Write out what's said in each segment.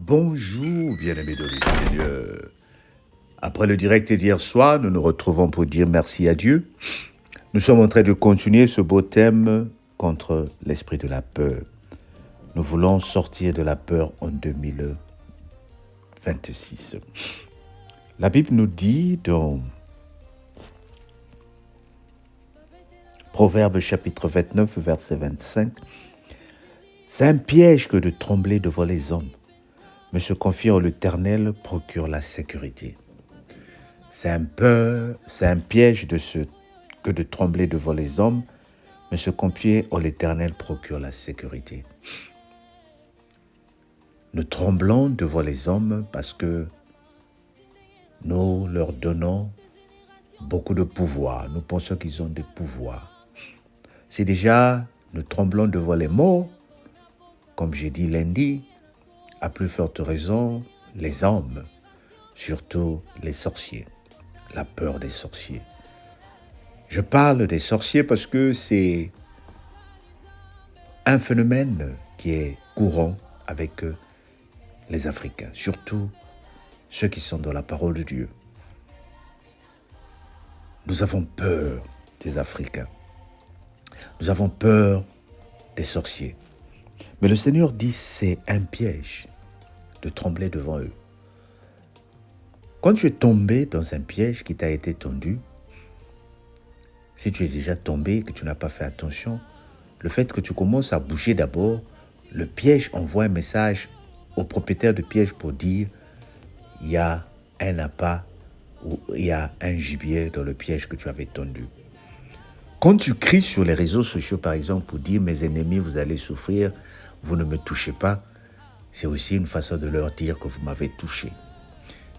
Bonjour, bien-aimés de le Seigneur. Après le direct d'hier soir, nous nous retrouvons pour dire merci à Dieu. Nous sommes en train de continuer ce beau thème contre l'esprit de la peur. Nous voulons sortir de la peur en 2026. La Bible nous dit dans Proverbe chapitre 29, verset 25, « C'est un piège que de trembler devant les hommes, mais se confier en l'Éternel procure la sécurité. » C'est un piège que de trembler devant les hommes, mais se confier en l'Éternel procure la sécurité. Nous tremblons devant les hommes parce que nous leur donnons beaucoup de pouvoir. Nous pensons qu'ils ont des pouvoirs. Si déjà nous tremblons devant les morts, comme j'ai dit lundi, à plus forte raison, les hommes, surtout les sorciers, la peur des sorciers. Je parle des sorciers parce que c'est un phénomène qui est courant avec les Africains, surtout ceux qui sont dans la parole de Dieu. Nous avons peur des Africains. Nous avons peur des sorciers. Mais le Seigneur dit c'est un piège de trembler devant eux. Quand tu es tombé dans un piège qui t'a été tendu, si tu es déjà tombé et que tu n'as pas fait attention, le fait que tu commences à bouger d'abord, le piège envoie un message au propriétaire de piège pour dire il y a un appât ou il y a un gibier dans le piège que tu avais tendu. Quand tu cries sur les réseaux sociaux, par exemple, pour dire « mes ennemis, vous allez souffrir, vous ne me touchez pas », c'est aussi une façon de leur dire que vous m'avez touché.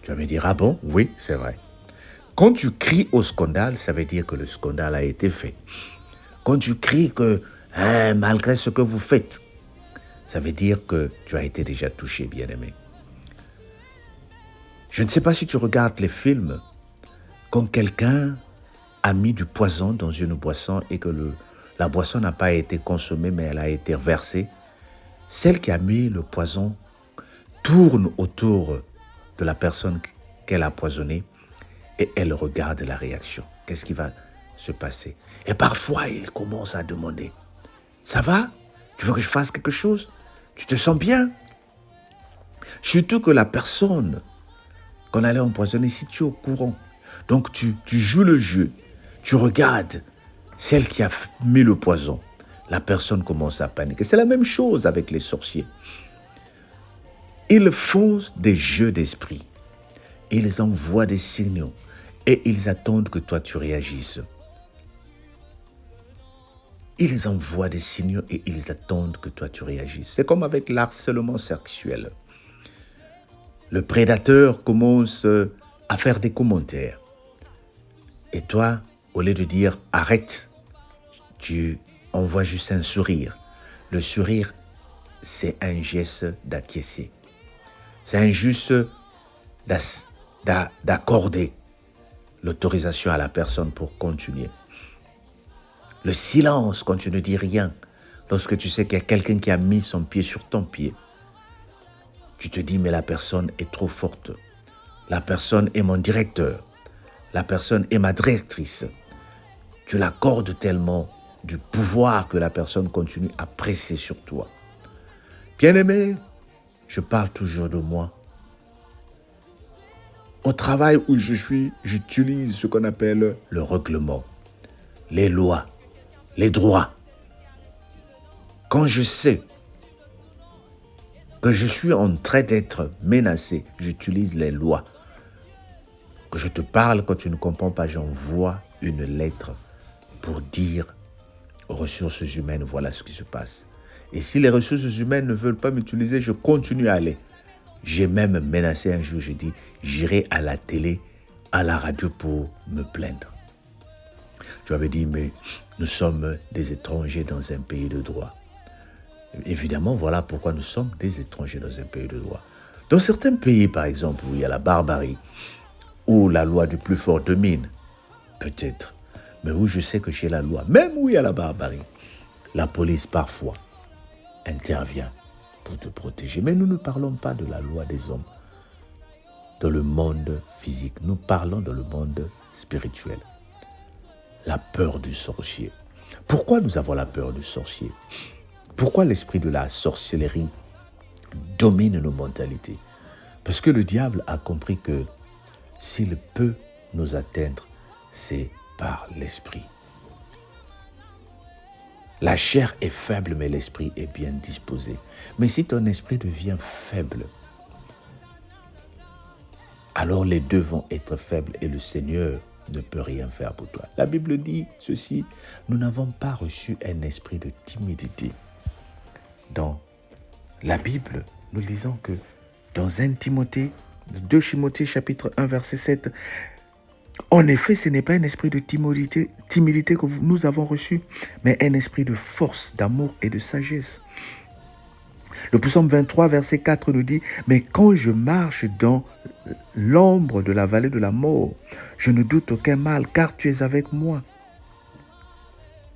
Tu vas me dire « ah bon, oui, c'est vrai ». Quand tu cries au scandale, ça veut dire que le scandale a été fait. Quand tu cries que malgré ce que vous faites, ça veut dire que tu as été déjà touché, bien-aimé. Je ne sais pas si tu regardes les films, quand quelqu'un a mis du poison dans une boisson et que la boisson n'a pas été consommée, mais elle a été versée, celle qui a mis le poison tourne autour de la personne qu'elle a poisonnée et elle regarde la réaction. Qu'est-ce qui va se passer? Et parfois, il commence à demander, « Ça va? Tu veux que je fasse quelque chose? Tu te sens bien ?» Surtout que la personne qu'on allait empoisonner, si tu es au courant, donc tu joues le jeu, tu regardes celle qui a mis le poison, la personne commence à paniquer. C'est la même chose avec les sorciers. Ils font des jeux d'esprit. Ils envoient des signaux et ils attendent que toi tu réagisses. Ils envoient des signaux et ils attendent que toi tu réagisses. C'est comme avec l'harcèlement sexuel. Le prédateur commence à faire des commentaires. Et toi, au lieu de dire « arrête », tu envoies juste un sourire. Le sourire, c'est un geste d'acquiescer. C'est un juste d'accorder l'autorisation à la personne pour continuer. Le silence quand tu ne dis rien, lorsque tu sais qu'il y a quelqu'un qui a mis son pied sur ton pied, tu te dis mais la personne est trop forte. La personne est mon directeur. La personne est ma directrice. Tu l'accordes tellement du pouvoir que la personne continue à presser sur toi. Bien-aimé, je parle toujours de moi. Au travail où je suis, j'utilise ce qu'on appelle le règlement, les lois, les droits. Quand je sais que je suis en train d'être menacé, j'utilise les lois. Que je te parle, quand tu ne comprends pas, j'envoie une lettre pour dire aux ressources humaines, voilà ce qui se passe. Et si les ressources humaines ne veulent pas m'utiliser, je continue à aller. J'ai même menacé un jour, j'ai dit, j'irai à la télé, à la radio pour me plaindre. Tu avais dit, mais nous sommes des étrangers dans un pays de droit. Évidemment, voilà pourquoi nous sommes des étrangers dans un pays de droit. Dans certains pays, par exemple, où il y a la barbarie, où la loi du plus fort domine, peut-être, mais où je sais que j'ai la loi, même où il y a la barbarie, la police parfois intervient pour te protéger. Mais nous ne parlons pas de la loi des hommes dans le monde physique. Nous parlons dans le monde spirituel. La peur du sorcier. Pourquoi nous avons la peur du sorcier? Pourquoi l'esprit de la sorcellerie domine nos mentalités? Parce que le diable a compris que s'il peut nous atteindre, c'est par l'esprit. La chair est faible, mais l'esprit est bien disposé. Mais si ton esprit devient faible, alors les deux vont être faibles et le Seigneur ne peut rien faire pour toi. La Bible dit ceci, nous n'avons pas reçu un esprit de timidité. Dans la Bible, nous lisons que dans 2 Timothée chapitre 1 verset 7, en effet, ce n'est pas un esprit de timidité que nous avons reçu, mais un esprit de force, d'amour et de sagesse. Le psaume 23 verset 4 nous dit, mais quand je marche dans l'ombre de la vallée de la mort, je ne doute aucun mal, car tu es avec moi.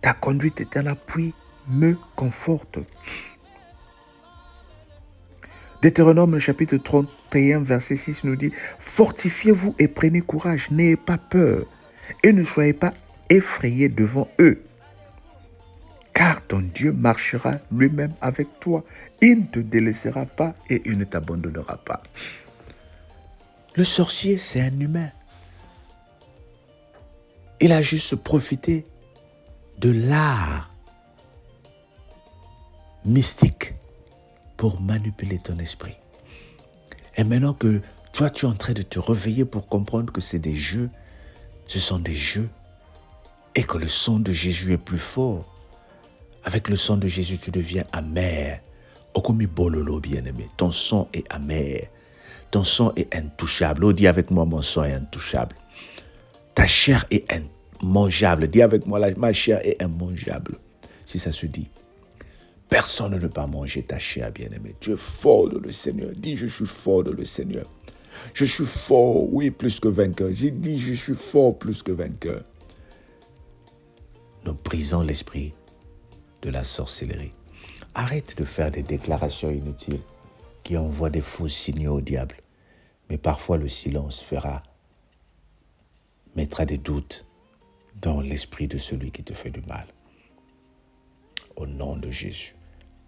Ta conduite est un appui, me conforte. Deutéronome chapitre 31 verset 6 nous dit, fortifiez-vous et prenez courage, n'ayez pas peur et ne soyez pas effrayés devant eux. Car ton Dieu marchera lui-même avec toi. Il ne te délaissera pas et il ne t'abandonnera pas. Le sorcier, c'est un humain. Il a juste profité de l'art mystique pour manipuler ton esprit. Et maintenant que toi, tu es en train de te réveiller pour comprendre que c'est des jeux, ce sont des jeux, et que le sang de Jésus est plus fort. Avec le sang de Jésus, tu deviens amer. Okomi bololo, bien-aimé. Ton sang est amer. Ton sang est intouchable. Oh, dis avec moi, mon sang est intouchable. Ta chair est immangeable. Dis avec moi, ma chair est immangeable. Si ça se dit. Personne ne peut pas manger ta chair, bien-aimé. Tu es fort dans le Seigneur. Dis, je suis fort dans le Seigneur. Je suis fort, oui, plus que vainqueur. J'ai dit, je suis fort plus que vainqueur. Nous brisons l'esprit de la sorcellerie. Arrête de faire des déclarations inutiles qui envoient des faux signaux au diable. Mais parfois le silence mettra des doutes dans l'esprit de celui qui te fait du mal. Au nom de Jésus.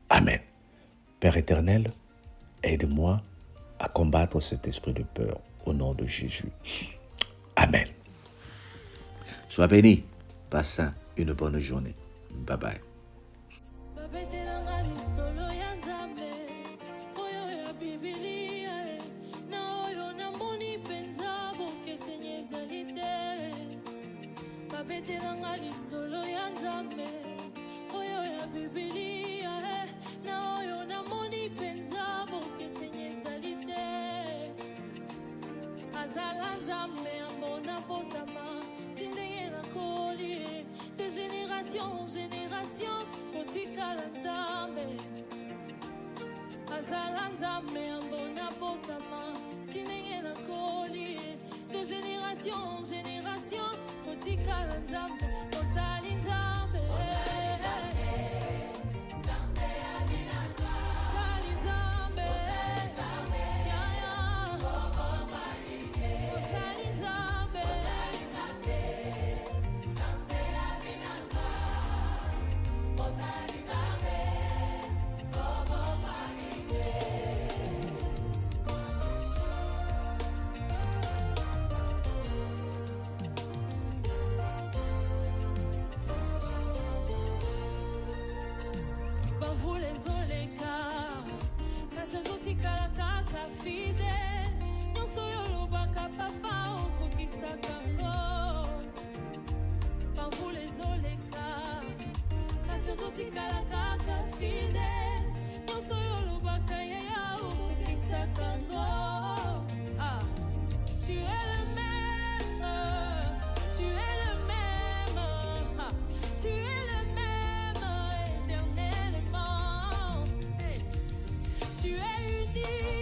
Amen. Père éternel, aide-moi à combattre cet esprit de peur au nom de Jésus. Amen. Sois béni. Passe une bonne journée. Bye bye. Babetelanga lisolo ya Nzambe oyo ya Biblia na oyo namoni penza bokeseni ezali te azala Nzambe ambona potama tindenge nakoli de génération en génération kotikala Nzambe azala Nzambe ambona potama tindenge nakoli de génération en génération kotikala Nzambe osali Nzambe Nzambe alinaka osali Nzambe ya osali Nzambe Nzambe alinaka osali Nzambe ozotikala kaka fidèle nyonso oyo olobaka papa okokisaka ngo bavula ezoleka kasi ozotikala kaka fidèle nyonso oyo olobaka yaya okokisaka ngo tu es le même tu es le même tu es le même éternellement tu es unique.